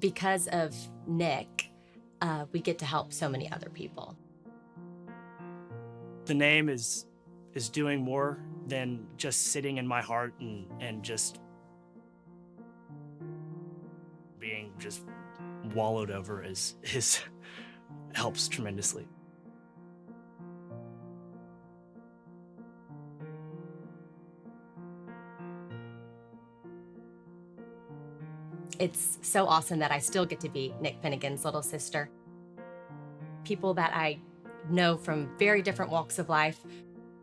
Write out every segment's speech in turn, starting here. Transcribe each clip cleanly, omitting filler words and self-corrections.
because of Nick, we get to help so many other people. The name is doing more than just sitting in my heart and just being just wallowed over is helps tremendously. It's so awesome that I still get to be Nick Finnegan's little sister. People that I know from very different walks of life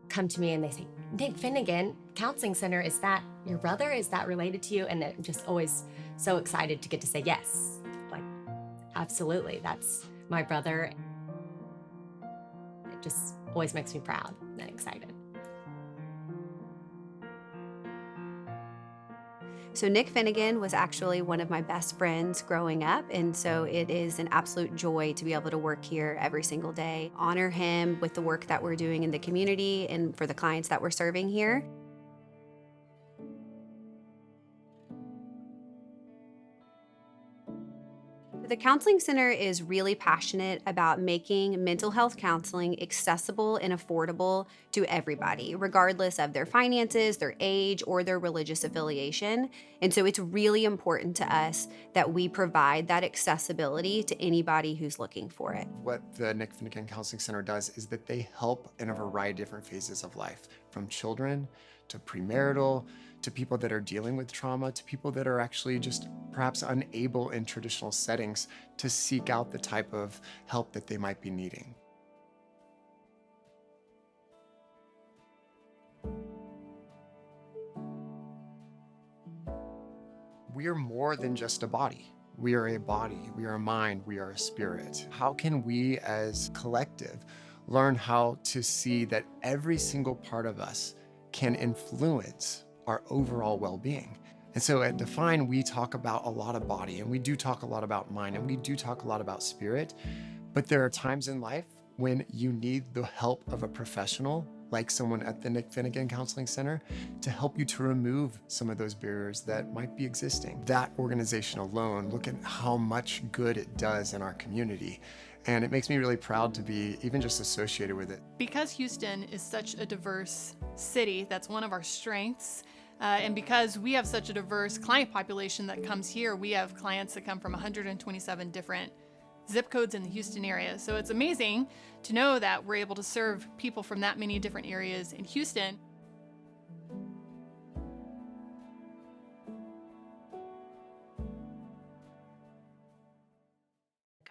come to me and they say, Nick Finnegan, Counseling Center, is that your brother? Is that related to you? And I'm just always so excited to get to say yes. Like, absolutely, that's my brother. It just always makes me proud and excited. So Nick Finnegan was actually one of my best friends growing up, and so it is an absolute joy to be able to work here every single day, honor him with the work that we're doing in the community and for the clients that we're serving here. The Counseling Center is really passionate about making mental health counseling accessible and affordable to everybody, regardless of their finances, their age, or their religious affiliation. And so it's really important to us that we provide that accessibility to anybody who's looking for it. What the Nick Finnegan Counseling Center does is that they help in a variety of different phases of life, from children to premarital, to people that are dealing with trauma, to people that are actually just perhaps unable in traditional settings to seek out the type of help that they might be needing. We are more than just a body. We are a body, we are a mind, we are a spirit. How can we as collective learn how to see that every single part of us can influence our overall well-being? And so at Define, we talk about a lot of body, and we do talk a lot about mind, and we do talk a lot about spirit, but there are times in life when you need the help of a professional, like someone at the Nick Finnegan Counseling Center, to help you to remove some of those barriers that might be existing. That organization alone, look at how much good it does in our community. And it makes me really proud to be even just associated with it. Because Houston is such a diverse city, that's one of our strengths. And because we have such a diverse client population that comes here, we have clients that come from 127 different zip codes in the Houston area. So it's amazing to know that we're able to serve people from that many different areas in Houston.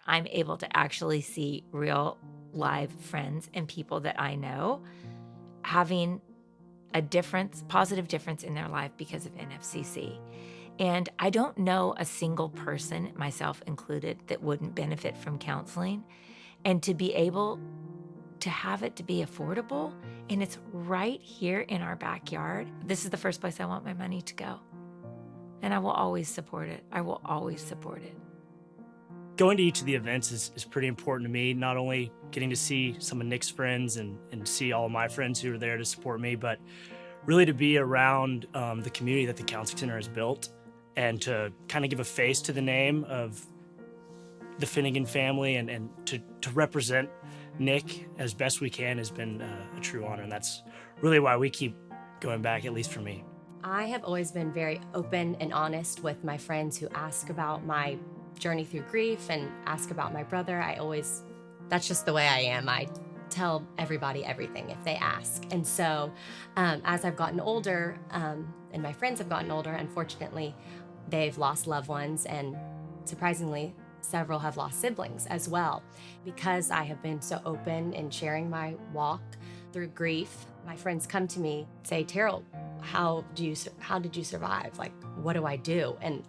I'm able to actually see real live friends and people that I know having a difference, positive difference in their life because of NFCC. And I don't know a single person, myself included, that wouldn't benefit from counseling. And to be able to have it to be affordable, and it's right here in our backyard, this is the first place I want my money to go. And I will always support it. I will always support it. Going to each of the events is pretty important to me, not only getting to see some of Nick's friends and see all of my friends who are there to support me, but really to be around the community that the Counseling Center has built and to kind of give a face to the name of the Finnegan family and to represent Nick as best we can has been a true honor. And that's really why we keep going back, at least for me. I have always been very open and honest with my friends who ask about my journey through grief and ask about my brother. That's just the way I am. I tell everybody everything if they ask. And so as I've gotten older and my friends have gotten older, unfortunately, they've lost loved ones, and surprisingly, several have lost siblings as well. Because I have been so open in sharing my walk through grief, my friends come to me, say, Terrell, how did you survive? Like, what do I do? And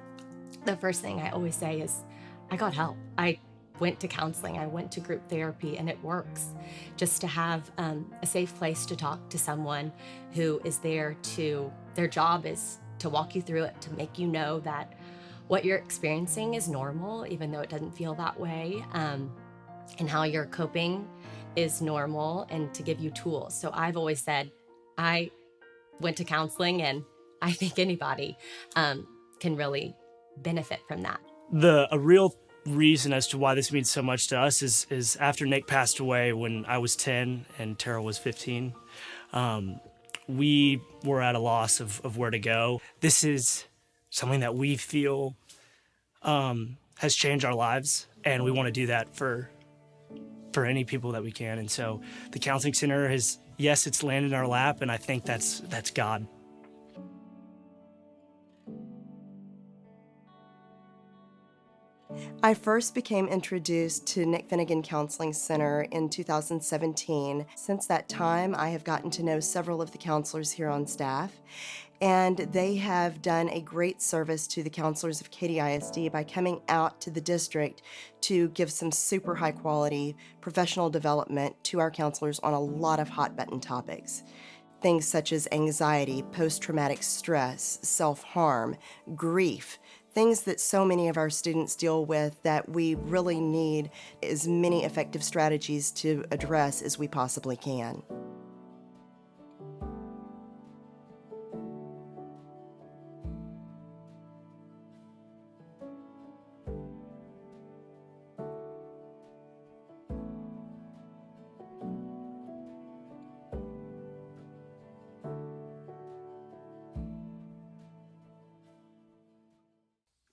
the first thing I always say is, I got help. I went to counseling, I went to group therapy, and it works. Just to have a safe place to talk to someone who is there their job is to walk you through it, to make you know that what you're experiencing is normal, even though it doesn't feel that way, and how you're coping is normal, and to give you tools. So I've always said, I went to counseling, and I think anybody can really benefit from that. A real reason as to why this means so much to us is after Nick passed away when I was 10 and Tara was 15, we were at a loss of where to go. This is something that we feel has changed our lives, and we want to do that for any people that we can. And so the counseling center has, yes, it's landed in our lap, and I think that's God. I first became introduced to Nick Finnegan Counseling Center in 2017. Since that time, I have gotten to know several of the counselors here on staff, and they have done a great service to the counselors of Katy ISD by coming out to the district to give some super high quality professional development to our counselors on a lot of hot button topics. Things such as anxiety, post-traumatic stress, self-harm, grief, things that so many of our students deal with that we really need as many effective strategies to address as we possibly can.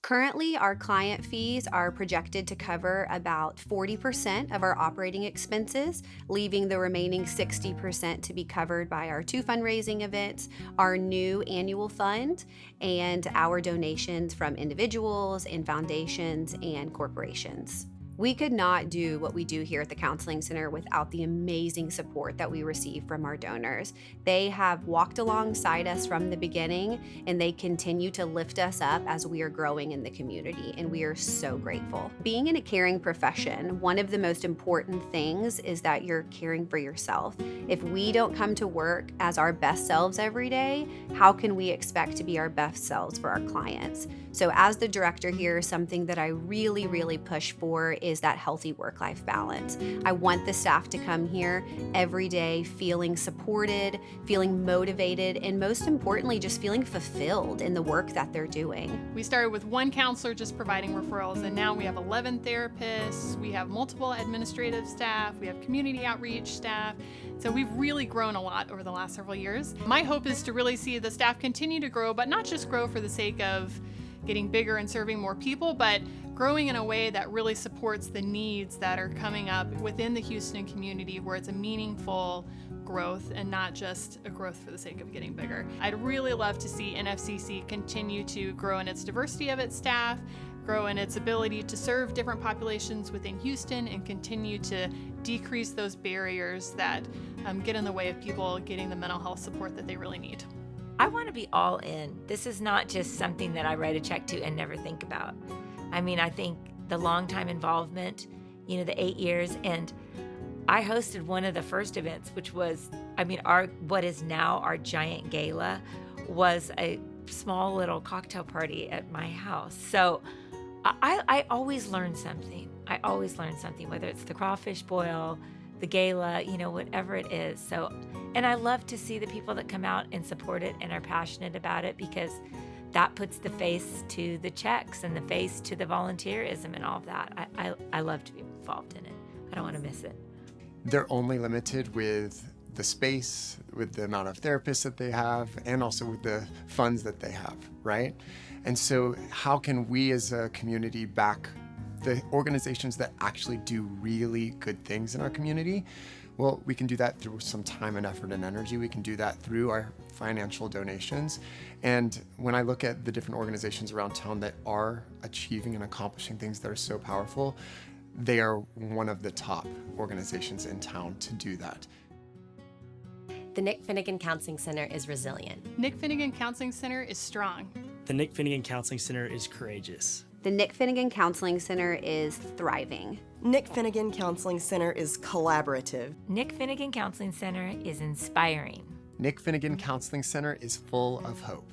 Currently, our client fees are projected to cover about 40% of our operating expenses, leaving the remaining 60% to be covered by our 2 fundraising events, our new annual fund, and our donations from individuals and foundations and corporations. We could not do what we do here at the Counseling Center without the amazing support that we receive from our donors. They have walked alongside us from the beginning, and they continue to lift us up as we are growing in the community, and we are so grateful. Being in a caring profession, one of the most important things is that you're caring for yourself. If we don't come to work as our best selves every day, how can we expect to be our best selves for our clients? So as the director here, something that I really, really push for is that healthy work-life balance. I want the staff to come here every day feeling supported, feeling motivated, and most importantly, just feeling fulfilled in the work that they're doing. We started with 1 counselor just providing referrals, and now we have 11 therapists, we have multiple administrative staff, we have community outreach staff. So we've really grown a lot over the last several years. My hope is to really see the staff continue to grow, but not just grow for the sake of getting bigger and serving more people, but growing in a way that really supports the needs that are coming up within the Houston community, where it's a meaningful growth and not just a growth for the sake of getting bigger. I'd really love to see NFCC continue to grow in its diversity of its staff, grow in its ability to serve different populations within Houston, and continue to decrease those barriers that get in the way of people getting the mental health support that they really need. I want to be all in. This is not just something that I write a check to and never think about. I mean, I think the long time involvement, the 8 years, and I hosted one of the first events, which was, what is now our giant gala, was a small little cocktail party at my house. So I always learn something. I always learn something, whether it's the crawfish boil, the gala, whatever it is. So, and I love to see the people that come out and support it and are passionate about it, because that puts the face to the checks and the face to the volunteerism and all of that. I love to be involved in it. I don't want to miss it. They're only limited with the space, with the amount of therapists that they have, and also with the funds that they have, right? And so how can we as a community back the organizations that actually do really good things in our community? Well, we can do that through some time and effort and energy. We can do that through our financial donations. And when I look at the different organizations around town that are achieving and accomplishing things that are so powerful, they are one of the top organizations in town to do that. The Nick Finnegan Counseling Center is resilient. Nick Finnegan Counseling Center is strong. The Nick Finnegan Counseling Center is courageous. The Nick Finnegan Counseling Center is thriving. Nick Finnegan Counseling Center is collaborative. Nick Finnegan Counseling Center is inspiring. Nick Finnegan Counseling Center is full of hope.